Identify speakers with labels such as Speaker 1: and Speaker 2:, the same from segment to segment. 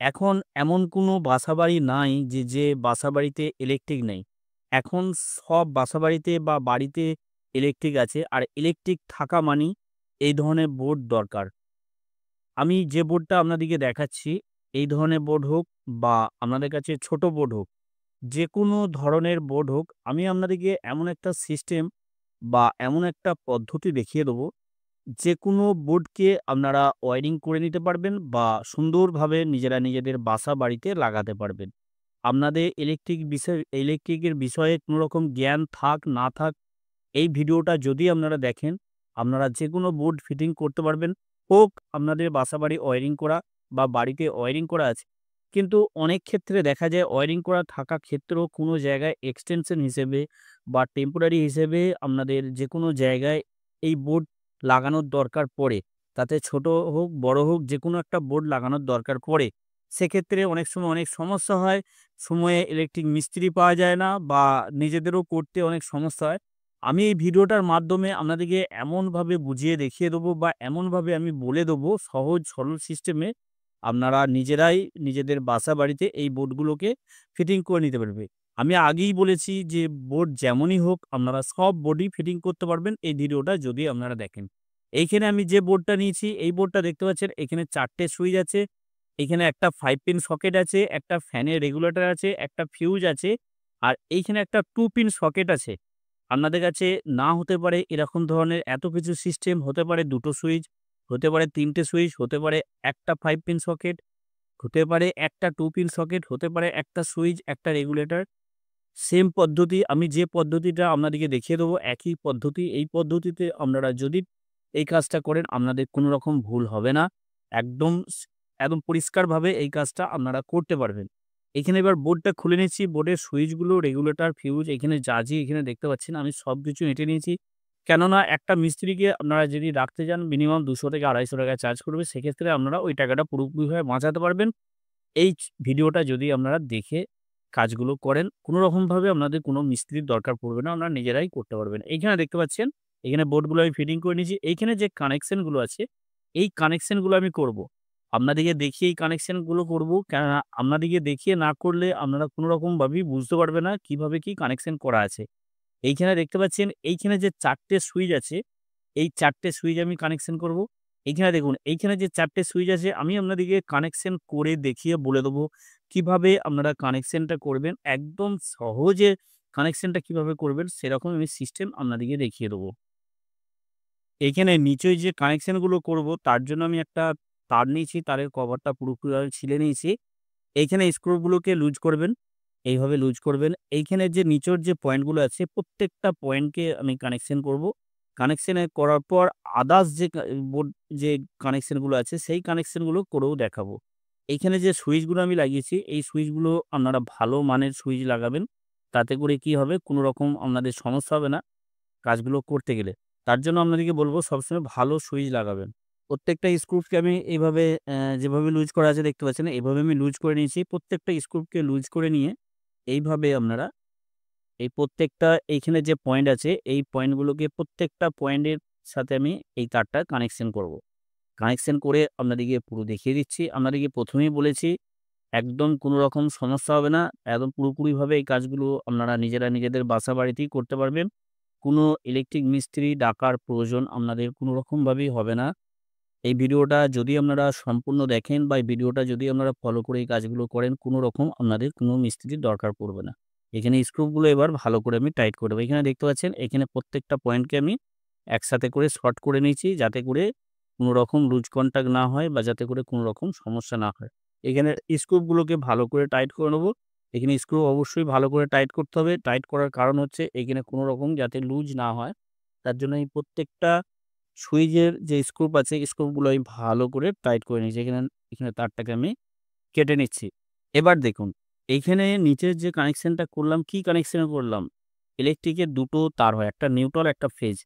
Speaker 1: এখন এমন কোনো বাসাবাড়ি নাই যে বাসাবাড়িতে ইলেকট্রিক নেই। এখন সব বাসাবাড়িতে বা বাড়িতে ইলেকট্রিক আছে। আর ইলেকট্রিক থাকা মানেই এই ধরনের বোর্ড দরকার। আমি যে বোর্ডটা আপনাদেরকে দেখাচ্ছি, এই ধরনের বোর্ড হোক বা আপনাদের কাছে ছোট বোর্ড হোক, যেকোনো ধরনের বোর্ড হোক, আমি আপনাদেরকে এমন একটা সিস্টেম বা এমন একটা পদ্ধতি দেখিয়ে দেবো, যেকোনো বোর্ডকে আপনারা ওয়্যারিং করে নিতে পারবেন বা সুন্দরভাবে নিজেরা নিজেদের বাসা বাড়িতে লাগাতে পারবেন। আপনাদের ইলেকট্রিকের বিষয়ে কোনো রকম জ্ঞান থাক না থাক, এই ভিডিওটা যদি আপনারা দেখেন, আপনারা যেকোনো বোর্ড ফিটিং করতে পারবেন। হোক আপনাদের বাসাবাড়ি ওয়্যারিং করা বা বাড়িতে ওয়্যারিং করা আছে। কিন্তু অনেক ক্ষেত্রে দেখা যায় ওয়্যারিং করা থাকা ক্ষেত্রেও কোনো জায়গায় এক্সটেনশন হিসেবে বা টেম্পোরারি হিসেবে আপনাদের যেকোনো জায়গায় এই বোর্ড লাগানোর দরকার পড়ে। তাতে ছোট হোক, বড় হোক যেকোনো একটা বোর্ড লাগানোর দরকার পড়ে। সেক্ষেত্রে অনেক সময় অনেক সমস্যা হয়। সময়ে ইলেকট্রিক মিস্ত্রি পাওয়া যায় না বা নিজেদেরও করতে অনেক সমস্যা হয়। আমি এই ভিডিওটার মাধ্যমে আপনাদেরকে এমনভাবে বুঝিয়ে দেখিয়ে দেবো বা এমনভাবে আমি বলে দেবো সহজ সরল সিস্টেমে, আপনারা নিজেরাই নিজেদের বাসা বাড়িতে এই বোর্ডগুলোকে ফিটিং করে নিতে পারবে। আমি আগেই বলেছি যে বোর্ড যেমনই হোক আপনারা সব বোর্ডই ফিটিং করতে পারবেন এই ভিডিওটা যদি আপনারা দেখেন। এইখানে আমি যে বোর্ডটা নিয়েছি এই বোর্ডটা দেখতে পাচ্ছেন, এখানে ৪ টে সুইচ আছে। এখানে একটা 5 পিন সকেট আছে, একটা ফ্যানের রেগুলেটর আছে, একটা ফিউজ আছে, আর এইখানে একটা 2 পিন সকেট আছে। আপনাদের কাছে না হতে পারে এরকম ধরনের এত কিছু সিস্টেম, হতে পারে ২ টো সুইচ, হতে পারে ৩ টে সুইচ, হতে পারে একটা 5 পিন সকেট, হতে পারে একটা 2 পিন সকেট, হতে পারে একটা সুইচ, একটা রেগুলেটর। সেম পদ্ধতি, আমি যে পদ্ধতিটা আপনাদেরকে দেখিয়ে দেবো একই পদ্ধতি। এই পদ্ধতিতে আপনারা যদি এই কাজটা করেন আপনাদের কোনো রকম ভুল হবে না। একদম একদম পরিষ্কারভাবে এই কাজটা আপনারা করতে পারবেন। এখানে এবার বোর্ডটা খুলে নিচ্ছি। বোর্ডের সুইচগুলো, রেগুলেটর, ফিউজ এখানে যা এখানে দেখতে পাচ্ছেন আমি সবকিছু এঁটে নিয়েছি। কেননা একটা মিস্ত্রিকে আপনারা যদি রাখতে যান মিনিমাম ৳২০০ থেকে ৳২৫০ চার্জ করবে। সেক্ষেত্রে আপনারা ওই টাকাটা পুরোপুরিভাবে বাঁচাতে পারবেন। এই ভিডিওটা যদি আপনারা দেখে কাজগুলো করেন, কোনো রকমভাবে আপনাদের কোনো মিস্ত্রির দরকার পড়বে না। আপনারা নিজেরাই করতে পারবেন। এইখানে দেখতে পাচ্ছেন, এখানে বোর্ডগুলো আমি ফিটিং করে নিয়েছি। এইখানে যে কানেকশন গুলো আছে, এই কানেকশন গুলো আমি করব। আপনাদেরকে দেখিয়ে এই কানেকশন গুলো করব। কেননা আপনাদেরকে দেখিয়ে না করলে আপনারা কোনো রকমভাবেই বুঝতে পারবে না কিভাবে কি কানেকশন করা আছে। এইখানে দেখতে পাচ্ছেন, এইখানে যে ৪ টে সুইচ আছে, এই ৪ টে সুইচ আমি কানেকশন করব। এইখানে দেখুন, এইখানে যে ৪ টে সুইচ আছে আমি আপনাদেরকে কানেকশন করে দেখিয়ে বলে দেবো কিভাবে আপনারা কানেকশনটা করবেন। একদম সহজে কানেকশনটা কিভাবে করবেন সেরকম আমি সিস্টেম আপনাদেরকে দেখিয়ে দেবো। এইখানে নিচে যে কানেকশন গুলো করব তার জন্য আমি একটা তার নিয়েছি, তারের কভারটা পুরোপুরিভাবে ছিলে নিয়েছি। এইখানে স্ক্রুগুলোকে লুজ করবেন। এইভাবে লুজ করবেন। এইখানে যে নিচের যে পয়েন্টগুলো আছে প্রত্যেকটা পয়েন্টকে আমি কানেকশন করব। কানেকশন করার পর আদার্স যে বোর্ড যে কানেকশন গুলো আছে সেই কানেকশন গুলো করেও দেখাবো। এইখানে যে সুইচগুলো আমি লাগিয়েছি এই সুইচগুলো আপনারা ভালো মানের সুইচ লাগাবেন। তাতে করে কি হবে, কোনো রকম আপনাদের সমস্যা হবে না কাজগুলো করতে গেলে। তার জন্য আপনাদেরকে বলব সবসময় ভালো সুইচ লাগাবেন। প্রত্যেকটা স্ক্রুকে আমি এইভাবে যেভাবে লুজ করা আছে দেখতে পাচ্ছেন, এভাবে আমি লুজ করে নিয়েছি। প্রত্যেকটা স্ক্রুকে লুজ করে নিয়ে এইভাবে আপনারা এই প্রত্যেকটা এইখানে যে পয়েন্ট আছে, এই পয়েন্টগুলোকে প্রত্যেকটা পয়েন্টের সাথে আমি এই তারটা কানেকশন করব। কানেকশন করে আপনাদেরকে পুরো দেখিয়ে দিচ্ছি। আপনাদেরকে ১ম এই বলেছি একদম কোনো রকম সমস্যা হবে না। একদম পুরোপুরিভাবে এই কাজগুলো আপনারা নিজেরা নিজেদের বাসা বাড়িতেই করতে পারবেন। কোনো ইলেকট্রিক মিস্ত্রি ডাকার প্রয়োজন আপনাদের কোনো রকমভাবেই হবে না। এই ভিডিওটা যদি আপনারা সম্পূর্ণ দেখেন বা এই ভিডিওটা যদি আপনারা ফলো করে এই কাজগুলো করেন, কোনো রকম আপনাদের কোনো মিস্ত্রির দরকার পড়বে না। এখানে স্ক্রুগুলো এবার ভালো করে আমি টাইট করে দেবো। এখানে দেখতে পাচ্ছেন, এখানে প্রত্যেকটা পয়েন্টকে আমি একসাথে করে শর্ট করে নিয়েছি যাতে করে কোনো রকম লুজ কনট্যাক্ট না হয় বা যাতে করে কোনো রকম সমস্যা না হয়। এখানে স্ক্রুগুলোকে ভালো করে টাইট করে নেবো। এখানে স্ক্রু অবশ্যই ভালো করে টাইট করতে হবে। টাইট করার কারণ হচ্ছে এখানে কোনো রকম যাতে লুজ না হয়। তার জন্য এই প্রত্যেকটা সুইচের যে স্ক্রুপ আছে, স্ক্রুপগুলো আমি ভালো করে টাইট করে নিয়েছি। এখানে তারটাকে আমি কেটে নিচ্ছি। এবার দেখুন, এইখানে নিচের যে কানেকশনটা করলাম, কি কানেকশন করলাম? ইলেকট্রিকের ২ টো তার হয়, একটা নিউট্রাল, একটা ফেজ।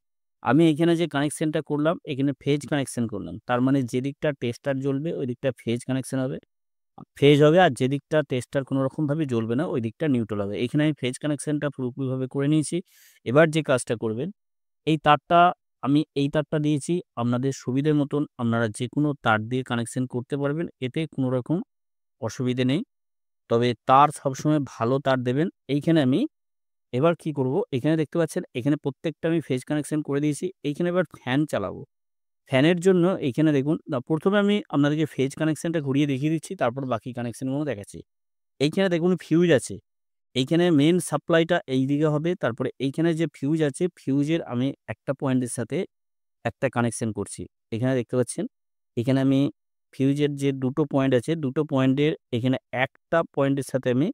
Speaker 1: আমি এখানে যে কানেকশনটা করলাম, এখানে ফেজ কানেকশন করলাম। তার মানে যেদিকটা টেস্টার জ্বলবে, ওই দিকটা ফেজ কানেকশন হবে। ফেজ হবে, আর যেদিকটা টেস্টার কোনো রকমভাবে জ্বলবে না, ওই দিকটা নিউট্রাল হবে। এখানে আমি ফেজ কানেকশনটা পুরোপুরিভাবে করে নিয়েছি। এবার যে কাজটা করবেন, এই তারটা আমি এই তারটা দিয়েছি। আপনাদের সুবিধে মতন আপনারা যেকোনো তার দিয়ে কানেকশন করতে পারবেন। এতে কোনো রকম অসুবিধে নেই। তবে তার সবসময় ভালো তার দেবেন। এইখানে আমি এবার কি করব, এখানে দেখতে পাচ্ছেন এখানে প্রত্যেকটা আমি ফেজ কানেকশন করে দিয়েছি। এইখানে এবার ফ্যান চালাবো। ফ্যানের জন্য এইখানে দেখুন ১ম এ আমি আপনাদেরকে ফেজ কানেকশনটা ঘুরিয়ে দেখিয়ে দিচ্ছি, তারপর বাকি কানেকশনগুলো দেখাচ্ছি। এইখানে দেখুন ফিউজ আছে। এইখানে মেইন সাপ্লাইটা এইদিকে হবে। তারপরে এইখানে যে ফিউজ আছে, ফিউজের আমি একটা পয়েন্টের সাথে একটা কানেকশন করছি। এখানে দেখতে পাচ্ছেন, এখানে আমি ফিউজের যে ২ টো পয়েন্ট আছে, ২ টো পয়েন্টের এখানে একটা পয়েন্টের সাথে আমি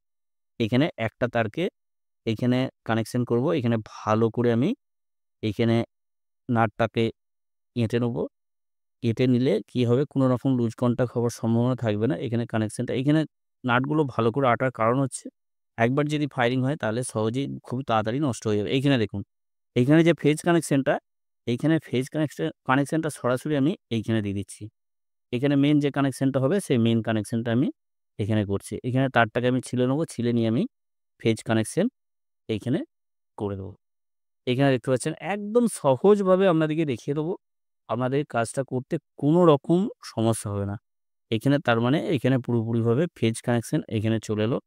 Speaker 1: এখানে একটা তারকে এখানে কানেকশন করব। এখানে ভালো করে আমি এইখানে নাটটাকে এঁটে নেবো। এঁটে নিলে কি হবে, কোনো রকম লুজ কন্টাক্ট হওয়ার সম্ভাবনা থাকবে না। এখানে কানেকশনটা এখানে নাটগুলো ভালো করে আঁটার কারণ হচ্ছে, একবার যদি ফায়ারিং হয় তাহলে সহজেই খুব তাড়াতাড়ি নষ্ট হয়ে যাবে। এইখানে দেখুন, এইখানে যে ফেজ কানেকশনটা, এইখানে ফেজ কানেকশনটা সরাসরি আমি এইখানে দিয়ে দিচ্ছি। এখানে মেইন যে কানেকশনটা হবে সেই মেইন কানেকশনটা আমি এখানে করছি। এখানে তারটাকে আমি ছিলে নেবো, ছিলে নিয়ে আমি ফেজ কানেকশন এইখানে করে দেবো। এখানে দেখতে পাচ্ছেন একদম সহজভাবে আপনাদেরকে দেখিয়ে দেবো। আপনাদের কাজটা করতে কোনো রকম সমস্যা হবে না। এখানে তার মানে এখানে পুরোপুরিভাবে ফেজ কানেকশন এখানে চলে এলো।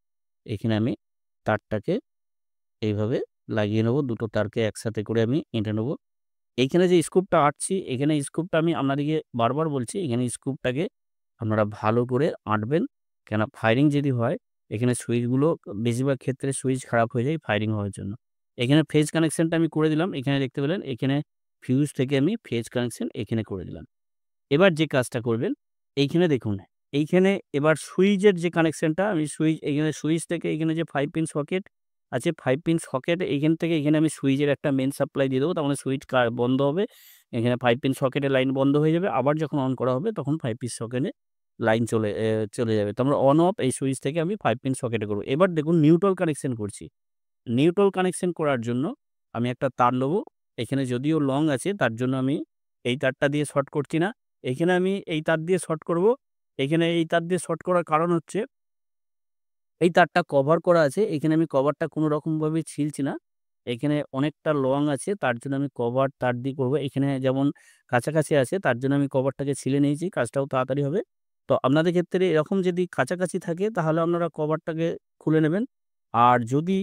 Speaker 1: এখানে আমি তারটাকে এইভাবে লাগিয়ে নেবো। ২ টো তারকে একসাথে করে আমি এঁটে নেবো। এইখানে যে স্ক্রুপটা আঁটছি, এখানে স্ক্রুপটা আমি আপনাদেরকে বারবার বলছি, এখানে স্ক্রুপটাকে আপনারা ভালো করে আঁটবেন। কেন ফায়ারিং যদি হয়, এখানে সুইচগুলো বেশিরভাগ ক্ষেত্রে সুইচ খারাপ হয়ে যায় ফায়ারিং হওয়ার জন্য। এখানে ফেজ কানেকশনটা আমি করে দিলাম। এখানে দেখতে পেলেন এখানে ফিউজ থেকে আমি ফেজ কানেকশন এখানে করে দিলাম। এবার যে কাজটা করবেন, এইখানে দেখুন, এইখানে এবার সুইচের যে কানেকশনটা আমি এইখানে সুইচ থেকে এখানে যে 5 পিন সকেট আছে, 5 পিন সকেট এইখান থেকে এখানে আমি সুইচের একটা মেইন সাপ্লাই দিয়ে দেবো। তার মানে সুইচ বন্ধ হবে। এখানে 5 পিন সকেটের লাইন বন্ধ হয়ে যাবে। আবার যখন অন করা হবে তখন 5 পিন সকেটে লাইন চলে যাবে। তো আমরা অন অফ এই সুইচ থেকে আমি 5 পিন সকেটে করব। এবার দেখুন নিউট্রাল কানেকশন করছি। নিউট্রাল কানেকশন করার জন্য আমি একটা তার নেবো। এখানে যদিও লং আছে তার জন্য আমি এই তারটা দিয়ে শর্ট করছি না। এখানে আমি এই তার দিয়ে শর্ট করব। এখানে এই তার দিয়ে শর্ট করার কারণ হচ্ছে, এই তারটা কভার করা আছে। এখানে আমি কভারটা কোনো রকমভাবে ছিলছি না। এখানে অনেকটা লং আছে তার জন্য আমি কভার তার দিয়ে করব। এখানে যেমন কাছাকাছি আছে তার জন্য আমি কভারটাকে ছিলে নিয়েছি। কাজটাও তাড়াতাড়ি হবে। তো আপনাদের ক্ষেত্রে এরকম যদি কাছাকাছি থাকে তাহলে আপনারা কভারটাকে খুলে নেবেন। আর যদি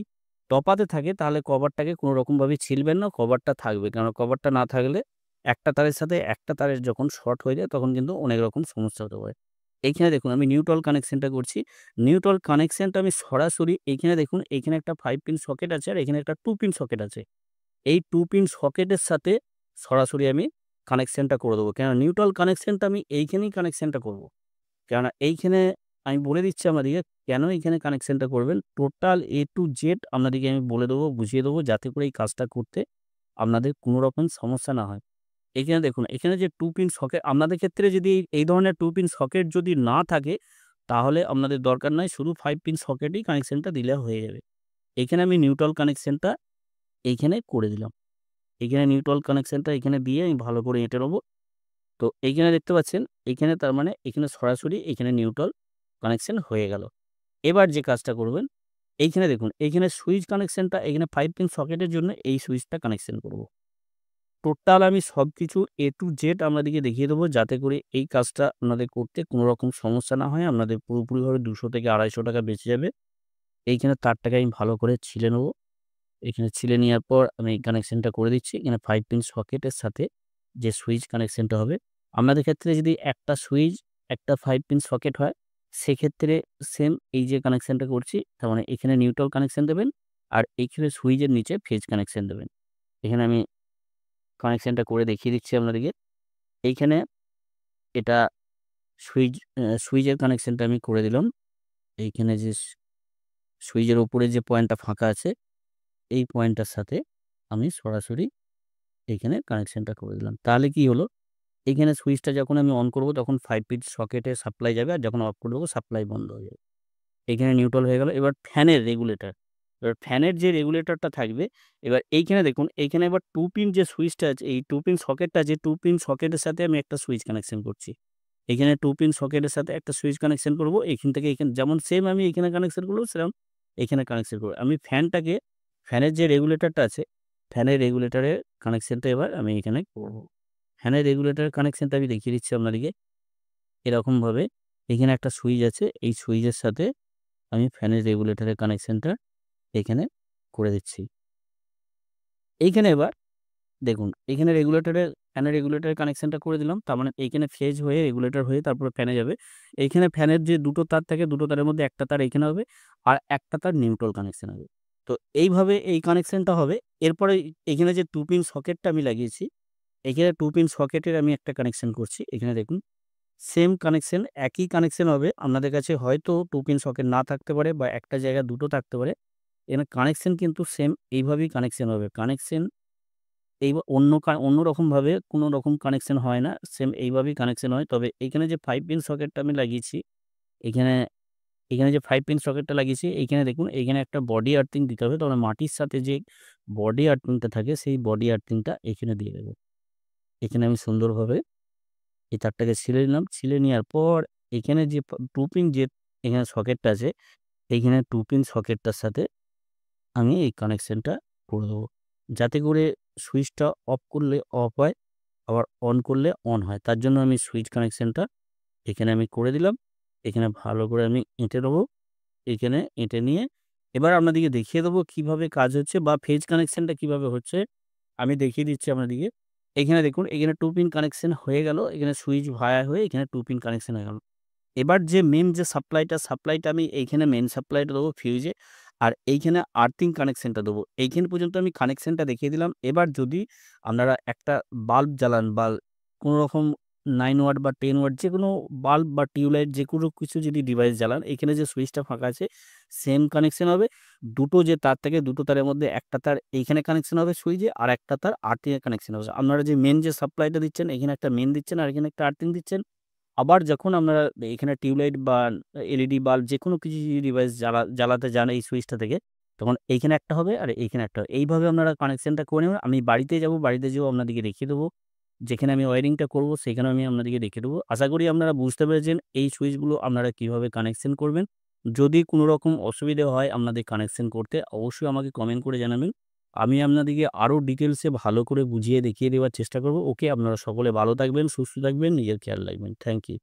Speaker 1: তফাতে থাকে তাহলে কভারটাকে কোনো রকমভাবে ছিলবেন না। কভারটা থাকবে। কারণ কভারটা না থাকলে একটা তারের সাথে একটা তারের যখন শর্ট হয়ে যায় তখন কিন্তু অনেক রকম সমস্যা হতে পারে। এইখানে দেখুন আমি নিউট্রাল কানেকশনটা করছি। নিউট্রাল কানেকশনটা আমি সরাসরি এইখানে দেখুন, এইখানে একটা 5 পিন সকেট আছে আর এখানে একটা 2 পিন সকেট আছে। এই 2 পিন সকেটের সাথে সরাসরি আমি কানেকশনটা করে দেবো। কেননা নিউট্রাল কানেকশনটা আমি এইখানেই কানেকশনটা করব। কেননা এইখানে আমি বলে দিচ্ছি আপনাদেরকে কেন এইখানে কানেকশনটা করবেন। টোটাল A to Z আপনাদেরকে আমি বলে দেবো, বুঝিয়ে দেবো যাতে করে এই কাজটা করতে আপনাদের কোনো রকম সমস্যা না হয়। এখানে দেখুন, এখানে যে 2 পিন সকেট আপনাদের ক্ষেত্রে যদি এই ধরনের 2 পিন সকেট যদি না থাকে, তাহলে আপনাদের দরকার নাই। শুধু 5 পিন সকেটেই কানেকশনটা দিলে হয়ে যাবে। এখানে আমি নিউট্রাল কানেকশনটা এইখানে করে দিলাম। এখানে নিউট্রাল কানেকশনটা এখানে দিয়ে আমি ভালো করে এঁটে নেবো। তো এইখানে দেখতে পাচ্ছেন, এইখানে তার মানে এখানে সরাসরি এখানে নিউট্রাল কানেকশন হয়ে গেল। এবার যে কাজটা করবেন, এইখানে দেখুন, এইখানে সুইচ কানেকশনটা এখানে 5 পিন সকেটের জন্য এই সুইচটা কানেকশন করব। টোটাল আমি সবকিছু A to Z আপনাদেরকে দেখিয়ে দেবো যাতে করে এই কাজটা আপনাদের করতে কোনো রকম সমস্যা না হয়। আপনাদের পুরোপুরিভাবে ২০০ থেকে ৳২৫০ বেঁচে যাবে। এইখানে তারটাকে আমি ভালো করে ছিলে নেবো। এখানে ছিলে নেওয়ার পর আমি এই কানেকশনটা করে দিচ্ছি। এখানে 5 পিন সকেটের সাথে যে সুইচ কানেকশনটা হবে, আপনাদের ক্ষেত্রে যদি একটা সুইচ, একটা 5 পিন সকেট হয়, সেক্ষেত্রে সেম এই যে কানেকশনটা করছি, তার মানে এখানে নিউট্রাল কানেকশন দেবেন আর এইখানে সুইচের নিচে ফেজ কানেকশন দেবেন। এখানে আমি কানেকশনটা করে দেখিয়ে দিচ্ছি আপনাদেরকে। এইখানে এটা সুইচের কানেকশনটা আমি করে দিলাম। এইখানে যে সুইচের উপরে যে পয়েন্টটা ফাঁকা আছে, এই পয়েন্টটার সাথে আমি সরাসরি এইখানে কানেকশনটা করে দিলাম। তাহলে কি হলো? এইখানে সুইচটা যখন আমি অন করব তখন 5 পিন সকেটে সাপ্লাই যাবে আর যখন অফ করে দেবো সাপ্লাই বন্ধ হয়ে যাবে। এখানে নিউট্রাল হয়ে গেল। এবার ফ্যানের রেগুলেটর। এবার ফ্যানের যে রেগুলেটরটা থাকবে, এবার এইখানে দেখুন, এইখানে এবার 2 পিন যে সুইচটা আছে, এই 2 পিন সকেটটা আছে, 2 পিন সকেটের সাথে আমি একটা সুইচ কানেকশন করছি। এখানে 2 পিন সকেটের সাথে একটা সুইচ কানেকশন করব। এখান থেকে এখানে যেমন সেম আমি এখানে কানেকশন করব, সেরকম এখানে কানেকশন করব। আমি ফ্যানের যে রেগুলেটরটা আছে, ফ্যানের রেগুলেটরের কানেকশনটা এবার আমি এখানে করব। ফ্যানের রেগুলেটরের কানেকশনটা আমি দেখিয়ে দিচ্ছি আপনাদেরকে। এরকমভাবে এখানে একটা সুইচ আছে, এই সুইচের সাথে আমি ফ্যানের রেগুলেটরের কানেকশনটা এখানে করে দিচ্ছি। এইখানে এবার দেখুন, এখানে ফ্যানের রেগুলেটরের কানেকশনটা করে দিলাম। তার মানে এইখানে ফেজ হয়ে রেগুলেটর হয়ে তারপরে ফ্যানে যাবে। এইখানে ফ্যানের যে ২ টো তার থাকে, ২ টো তারের মধ্যে একটা তার এইখানে হবে আর একটা তার নিউট্রাল কানেকশন হবে। তো এইভাবে এই কানেকশনটা হবে। এরপরে এখানে যে 2 পিন সকেটটা আমি লাগিয়েছি, এখানে 2 পিন সকেটের আমি একটা কানেকশন করছি। এখানে দেখুন সেম কানেকশন, একই কানেকশন হবে। আপনাদের কাছে হয়তো 2 পিন সকেট না থাকতে পারে বা একটা জায়গায় ২ টো থাকতে পারে। এখানে কানেকশন কিন্তু সেম এইভাবেই কানেকশন হবে। কানেকশন অন্যরকমভাবে কোনো রকম কানেকশন হয় না। সেম এইভাবেই কানেকশন হয়। তবে এইখানে যে 5 পিন সকেটটা আমি লাগিয়েছি, এখানে এখানে যে 5 পিন সকেটটা লাগিয়েছি, এইখানে দেখুন এইখানে একটা বডি আর্থিং দিতে হবে। তাহলে মাটির সাথে যে বডি আর্থিংটা থাকে, সেই বডি আর্থিংটা এখানে দিয়ে দেব। এখানে আমি সুন্দরভাবে এই তারটাকে ছিলে নিলাম। ছিলে নেওয়ার পর এখানে যে 2 পিন যে এখানে সকেটটা আছে, এইখানে 2 পিন সকেটটার সাথে আমি এই কানেকশনটা করে দেবো। যাতে করে সুইচটা অফ করলে অফ হয়, আবার অন করলে অন হয়। তার জন্য আমি সুইচ কানেকশনটা এখানে আমি করে দিলাম। এখানে ভালো করে আমি এঁটে দেবো। এখানে এঁটে নিয়ে এবার আপনাদেরকে দেখিয়ে দেবো কিভাবে কাজ হচ্ছে বা ফেজ কানেকশনটা কিভাবে হচ্ছে। আমি দেখিয়ে দিচ্ছি আপনাদেরকে। এখানে দেখুন, এখানে 2 পিন কানেকশন হয়ে গেল। এখানে সুইচ ভায়া হয়ে এখানে 2 পিন কানেকশন হয়ে গেল। এবার যে মেইন যে সাপ্লাইটা আমি এইখানে মেইন সাপ্লাইটা দেবো ফিউজে। আর এইখানে আর্থিং কানেকশনটা দেবো। এইখান পর্যন্ত আমি কানেকশনটা দেখিয়ে দিলাম। এবার যদি আপনারা একটা বাল্ব জ্বালান বা কোনো রকম 9 ওয়াট বা 10 ওয়াট যেকোনো বাল্ব বা টিউবলাইট যেকোনো কিছু যদি ডিভাইস জ্বালান, এখানে যে সুইচটা ফাঁকা আছে সেম কানেকশন হবে। ২ টো যে তার থাকে, ২ টো তারের মধ্যে একটা তার এইখানে কানেকশন হবে সুইচে, আর একটা তার আর্থিং এ কানেকশন হবে। আপনারা যে মেইন যে সাপ্লাইটা দিচ্ছেন, এখানে একটা মেইন দিচ্ছেন আর এখানে একটা আর্থিং দিচ্ছেন। আবার যখন আপনারা এখানে টিউবলাইট বা এলইডি বাল্ব যেকোনো কিছু যদি ডিভাইস জ্বালাতে যান এই সুইচটা থেকে, তখন এইখানে একটা হবে আর এইখানে একটা হবে। এইভাবে আপনারা কানেকশনটা করে নেবেন। আমি বাড়িতে যাব, বাড়িতে যেয়েও আপনাদেরকে দেখিয়ে দেবো। যেখানে আমি ওয়্যারিংটা করব সেখানেও আমি আপনাদেরকে দেখিয়ে দেবো। আশা করি আপনারা বুঝতে পেরেছেন এই সুইচগুলো আপনারা কিভাবে কানেকশন করবেন। যদি কোনো রকম অসুবিধা হয় আপনাদের কানেকশন করতে, অবশ্যই আমাকে কমেন্ট করে জানাবেন। আমি আপনাদেরকে আরও ডিটেইলসে ভালো করে বুঝিয়ে দেখিয়ে দেওয়ার চেষ্টা করব। ওকে, আপনারা সকলে ভালো থাকবেন, সুস্থ থাকবেন, নিজের খেয়াল রাখবেন। Thank you.